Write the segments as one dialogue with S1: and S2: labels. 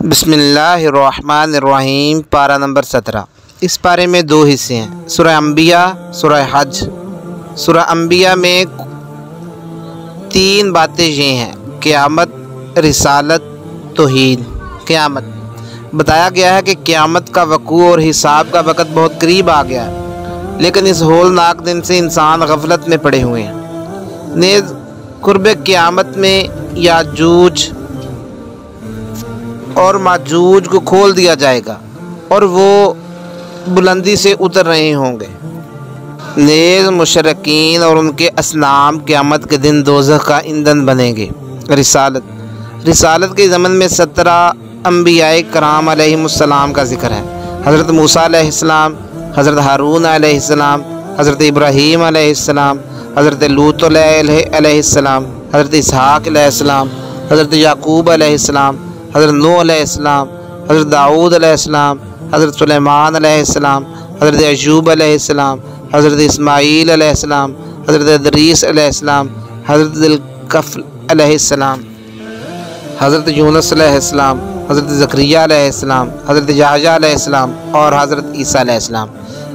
S1: بسم اللہ الرحمن الرحیم۔ پارہ نمبر 17۔ اس پارے میں دو حصے ہیں، سورہ انبیاء، سورہ حج۔ سورہ انبیاء میں تین باتیں یہ ہیں: قیامت، رسالت، توحید۔ قیامت بتایا گیا ہے کہ قیامت کا وقوع اور حساب کا وقت بہت قریب آ گیا ہے، لیکن اس ہولناک دن سے انسان غفلت میں پڑے ہوئے ہیں۔ نیز قرب قیامت میں یاجوج اور ماجوج کو کھول دیا جائے گا اور وہ بلندی سے اتر رہے ہوں گے۔ نیز مشرکین اور ان کے اصنام قیامت کے دن دوزخ کا ایندھن بنیں گے۔ رسالت کے ضمن میں 17 انبیاء کرام علیہم السلام کا ذکر ہے۔ حضرت موسیٰ علیہ السلام، حضرت ہارون علیہ السلام، حضرت ابراہیم علیہ السلام، حضرت لوط علیہ السلام، حضرت اسحاق علیہ السلام، حضرت یعقوب علیہ السلام، حضرت نوح علیہ السلام، حضرت داؤد علیہ السلام، حضرت سلیمان علیہ السلام، حضرت ایوب علیہ السلام، حضرت اسماعیل علیہ السلام، حضرت ادریس علیہ السلام، حضرت ذوالکفل علیہ السلام، حضرت یونس علیہ السلام، حضرت زکریہ علیہ السلام، حضرت یحییٰ علیہ السلام اور حضرت عیسیٰ علیہ السلام۔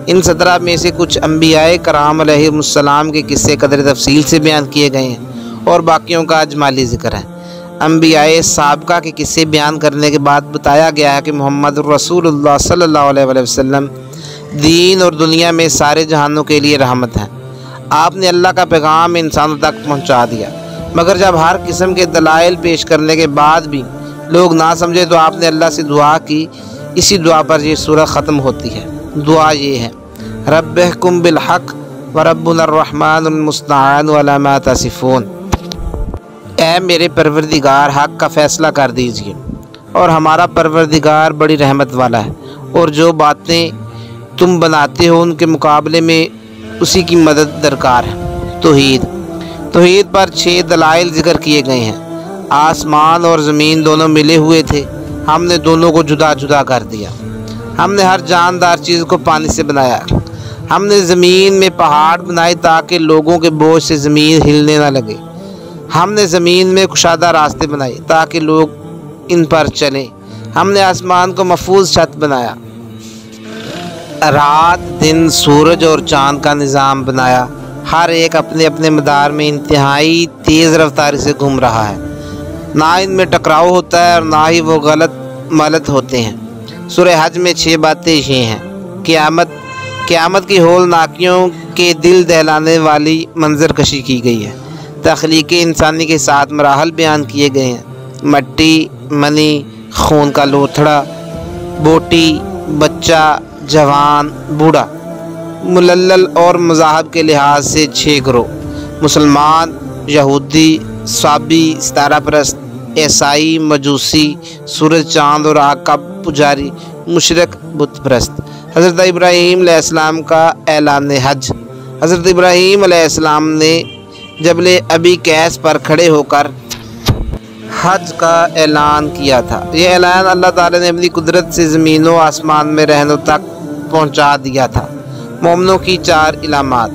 S1: ان 17 میں سے کچھ انبیاء کرام علیہ السلام کے قصے قدر تفصیل سے بیان کیے گئے ہیں اور باقیوں کا اجمالی ذکر ہے۔ انبیاء سابقہ کے قصے بیان کرنے کے بعد بتایا گیا ہے کہ محمد رسول اللہ صلی اللہ علیہ وسلم دین اور دنیا میں سارے جہانوں کے لیے رحمت ہیں۔ آپ نے اللہ کا پیغام انسانوں تک پہنچا دیا، مگر جب ہر قسم کے دلائل پیش کرنے کے بعد بھی لوگ نہ سمجھے تو آپ نے اللہ سے دعا کی۔ اسی دعا پر یہ سورہ ختم ہوتی ہے۔ دعا یہ ہے: رب احکم بالحق وربنا الرحمن المستعان علی ما تصفون۔ اے میرے پروردگار، حق کا فیصلہ کر دیجئے، اور ہمارا پروردگار بڑی رحمت والا ہے، اور جو باتیں تم بناتے ہو ان کے مقابلے میں اسی کی مدد درکار ہے۔ توحید پر 6 دلائل ذکر کیے گئے ہیں۔ آسمان اور زمین دونوں ملے ہوئے تھے، ہم نے دونوں کو جدا جدا کر دیا۔ ہم نے ہر جاندار چیز کو پانی سے بنایا۔ ہم نے زمین میں پہاڑ بنائے تاکہ لوگوں کے بوجھ سے زمین ہلنے نہ لگے۔ ہم نے زمین میں کشادہ راستے بنائے تاکہ لوگ ان پر چلیں۔ ہم نے آسمان کو محفوظ چھت بنایا۔ رات، دن، سورج اور چاند کا نظام بنایا۔ ہر ایک اپنے اپنے مدار میں انتہائی تیز رفتاری سے گھوم رہا ہے۔ نہ ان میں ٹکراؤ ہوتا ہے اور نہ ہی وہ غلط ملت ہوتے ہیں۔ سورہ حج میں 6 باتیں یہ ہیں: قیامت کی ہولناکیوں کے دل دہلانے والی منظر کشی کی گئی ہے۔ تخلیق انسانی کے 7 مراحل بیان کیے گئے ہیں: مٹی، منی، خون کا لوتھڑا، بوٹی، بچہ، جوان، بوڑھا۔ ملل اور مذاہب کے لحاظ سے 6 گروہ: مسلمان، یہودی، صابی، ستارہ پرست، عیسائی، مجوسی، سورج، چاند اور آگ کا پجاری، مشرک، بت پرست۔ حضرت ابراہیم علیہ السلام کا اعلان حج۔ حضرت ابراہیم علیہ السلام نے جبل ابی قیس پر کھڑے ہو کر حج کا اعلان کیا تھا۔ یہ اعلان اللہ تعالیٰ نے اپنی قدرت سے زمین و آسمان میں رہنوں تک پہنچا دیا تھا۔ مومنوں کی 4 علامات: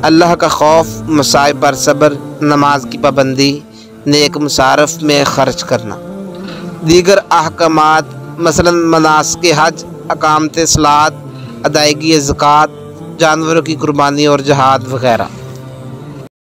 S1: اللہ کا خوف، مصائب پر صبر، نماز کی پابندی، نیک مصارف میں خرچ کرنا۔ دیگر احکامات مثلا مناسک حج، اقامت صلاۃ، ادائیگی زکوٰۃ، جانوروں کی قربانی اور جہاد وغیرہ۔